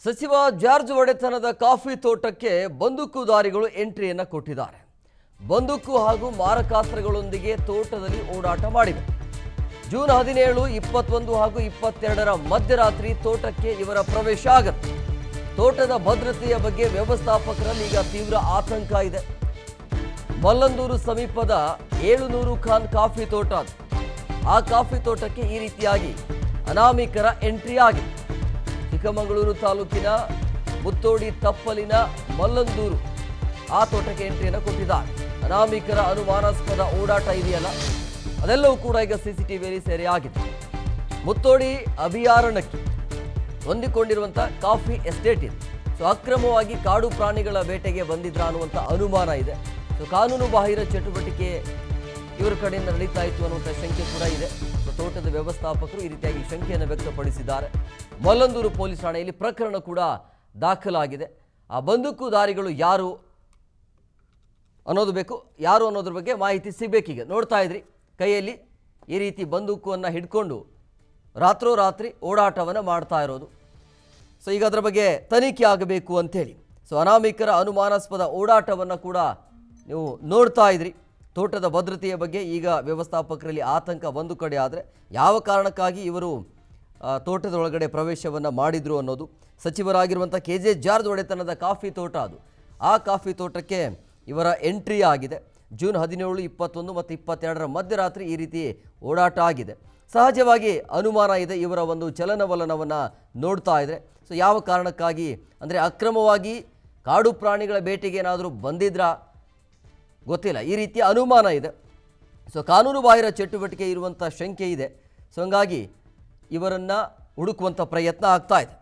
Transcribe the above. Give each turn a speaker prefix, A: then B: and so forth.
A: ಸಚಿವ ಜಾರ್ಜ್ ಒಡೆತನದ ಕಾಫಿ ತೋಟಕ್ಕೆ ಬಂದೂಕುದಾರಿಗಳು ಎಂಟ್ರಿಯನ್ನು ಕೊಟ್ಟಿದ್ದಾರೆ. ಬಂದೂಕು ಹಾಗೂ ಮಾರಕಾಸ್ತ್ರಗಳೊಂದಿಗೆ ತೋಟದಲ್ಲಿ ಓಡಾಟ ಮಾಡಿವೆ. ಜೂನ್ 17, 21 ಹಾಗೂ 22ರ ಮಧ್ಯರಾತ್ರಿ ತೋಟಕ್ಕೆ ಇವರ ಪ್ರವೇಶ ಆಗುತ್ತೆ. ತೋಟದ ಭದ್ರತೆಯ ಬಗ್ಗೆ ವ್ಯವಸ್ಥಾಪಕರಲ್ಲಿ ಈಗ ತೀವ್ರ ಆತಂಕ ಇದೆ. ಮಲ್ಲಂದೂರು ಸಮೀಪದ 700 ಖಾನ್ ಕಾಫಿ ತೋಟ ಅದು. ಆ ಕಾಫಿ ತೋಟಕ್ಕೆ ಈ ರೀತಿಯಾಗಿ ಅನಾಮಿಕರ ಎಂಟ್ರಿ ಆಗಿದೆ. ಚಿಕ್ಕಮಗಳೂರು ತಾಲೂಕಿನ ಮುತ್ತೋಡಿ ತಪ್ಪಲಿನ ಮಲ್ಲಂದೂರು ಆ ತೋಟಕ್ಕೆ ಎಂಟ್ರಿಯನ್ನು ಕೊಟ್ಟಿದ್ದಾರೆ. ಅನಾಮಿಕರ ಅನುಮಾನಾಸ್ಪದ ಓಡಾಟ ಇದೆಯಲ್ಲ, ಅದೆಲ್ಲವೂ ಕೂಡ ಈಗ ಸಿಸಿಟಿವಿಯಲ್ಲಿ ಸೆರೆಯಾಗಿದೆ. ಮುತ್ತೋಡಿ ಅಭಯಾರಣ್ಯಕ್ಕೆ ಹೊಂದಿಕೊಂಡಿರುವಂಥ ಕಾಫಿ ಎಸ್ಟೇಟ್ ಇದೆ. ಸೊ ಅಕ್ರಮವಾಗಿ ಕಾಡು ಪ್ರಾಣಿಗಳ ಬೇಟೆಗೆ ಬಂದಿದ್ರ ಅನ್ನುವಂಥ ಅನುಮಾನ ಇದೆ. ಸೊ ಕಾನೂನು ಬಾಹಿರ ಚಟುವಟಿಕೆ ಇವರ ಕಡೆಯಿಂದ ನಡೀತಾ ಇತ್ತು ಅನ್ನುವಂಥ ಶಂಕೆ ಕೂಡ ಇದೆ. ಸೊ ತೋಟದ ವ್ಯವಸ್ಥಾಪಕರು ಈ ರೀತಿಯಾಗಿ ಶಂಕೆಯನ್ನು ವ್ಯಕ್ತಪಡಿಸಿದ್ದಾರೆ. ಮಲ್ಲಂದೂರು ಪೊಲೀಸ್ ಠಾಣೆಯಲ್ಲಿ ಪ್ರಕರಣ ಕೂಡ ದಾಖಲಾಗಿದೆ. ಆ ಬಂದೂಕುದಾರಿಗಳು ಯಾರು ಅನ್ನೋದ್ರ ಬಗ್ಗೆ ಮಾಹಿತಿ ಸಿಗಬೇಕೀಗ. ನೋಡ್ತಾ ಇದ್ರಿ, ಕೈಯಲ್ಲಿ ಈ ರೀತಿ ಬಂದೂಕನ್ನು ಹಿಡ್ಕೊಂಡು ರಾತ್ರೋರಾತ್ರಿ ಓಡಾಟವನ್ನು ಮಾಡ್ತಾ ಇರೋದು. ಸೊ ಈಗ ಅದರ ಬಗ್ಗೆ ತನಿಖೆ ಆಗಬೇಕು ಅಂಥೇಳಿ ಸೊ ಅನಾಮಿಕರ ಅನುಮಾನಾಸ್ಪದ ಓಡಾಟವನ್ನು ಕೂಡ ನೀವು ನೋಡ್ತಾ ಇದ್ರಿ. ತೋಟದ ಭದ್ರತೆಯ ಬಗ್ಗೆ ಈಗ ವ್ಯವಸ್ಥಾಪಕರಲ್ಲಿ ಆತಂಕ ಒಂದು ಕಡೆ ಆದರೆ, ಯಾವ ಕಾರಣಕ್ಕಾಗಿ ಇವರು ತೋಟದ ಒಳಗಡೆ ಪ್ರವೇಶವನ್ನು ಮಾಡಿದರು ಅನ್ನೋದು. ಸಚಿವರಾಗಿರುವಂಥ KJ ಜಾರ್ಜ್ ಒಡೆತನದ ಕಾಫಿ ತೋಟ ಅದು. ಆ ಕಾಫಿ ತೋಟಕ್ಕೆ ಇವರ ಎಂಟ್ರಿ ಆಗಿದೆ. ಜೂನ್ 17, 21 ಮತ್ತು 22ರ ಮಧ್ಯರಾತ್ರಿ ಈ ರೀತಿ ಓಡಾಟ ಆಗಿದೆ. ಸಹಜವಾಗಿ ಅನುಮಾನ ಇದೆ ಇವರ ಒಂದು ಚಲನವಲನವನ್ನು ನೋಡ್ತಾ ಇದ್ದರೆ. ಸೊ ಯಾವ ಕಾರಣಕ್ಕಾಗಿ ಅಂದರೆ ಅಕ್ರಮವಾಗಿ ಕಾಡು ಪ್ರಾಣಿಗಳ ಬೇಟೆಗೆ ಏನಾದರೂ ಬಂದಿದ್ರಾ ಗೊತ್ತಿಲ್ಲ, ಈ ರೀತಿಯ ಅನುಮಾನ ಇದೆ. ಸೊ ಕಾನೂನು ಬಾಹಿರ ಚಟುವಟಿಕೆ ಇರುವಂಥ ಶಂಕೆ ಇದೆ. ಸೊ ಹಂಗಾಗಿ ಇವರನ್ನು ಹುಡುಕುವಂಥ ಪ್ರಯತ್ನ ಆಗ್ತಾ ಇದೆ.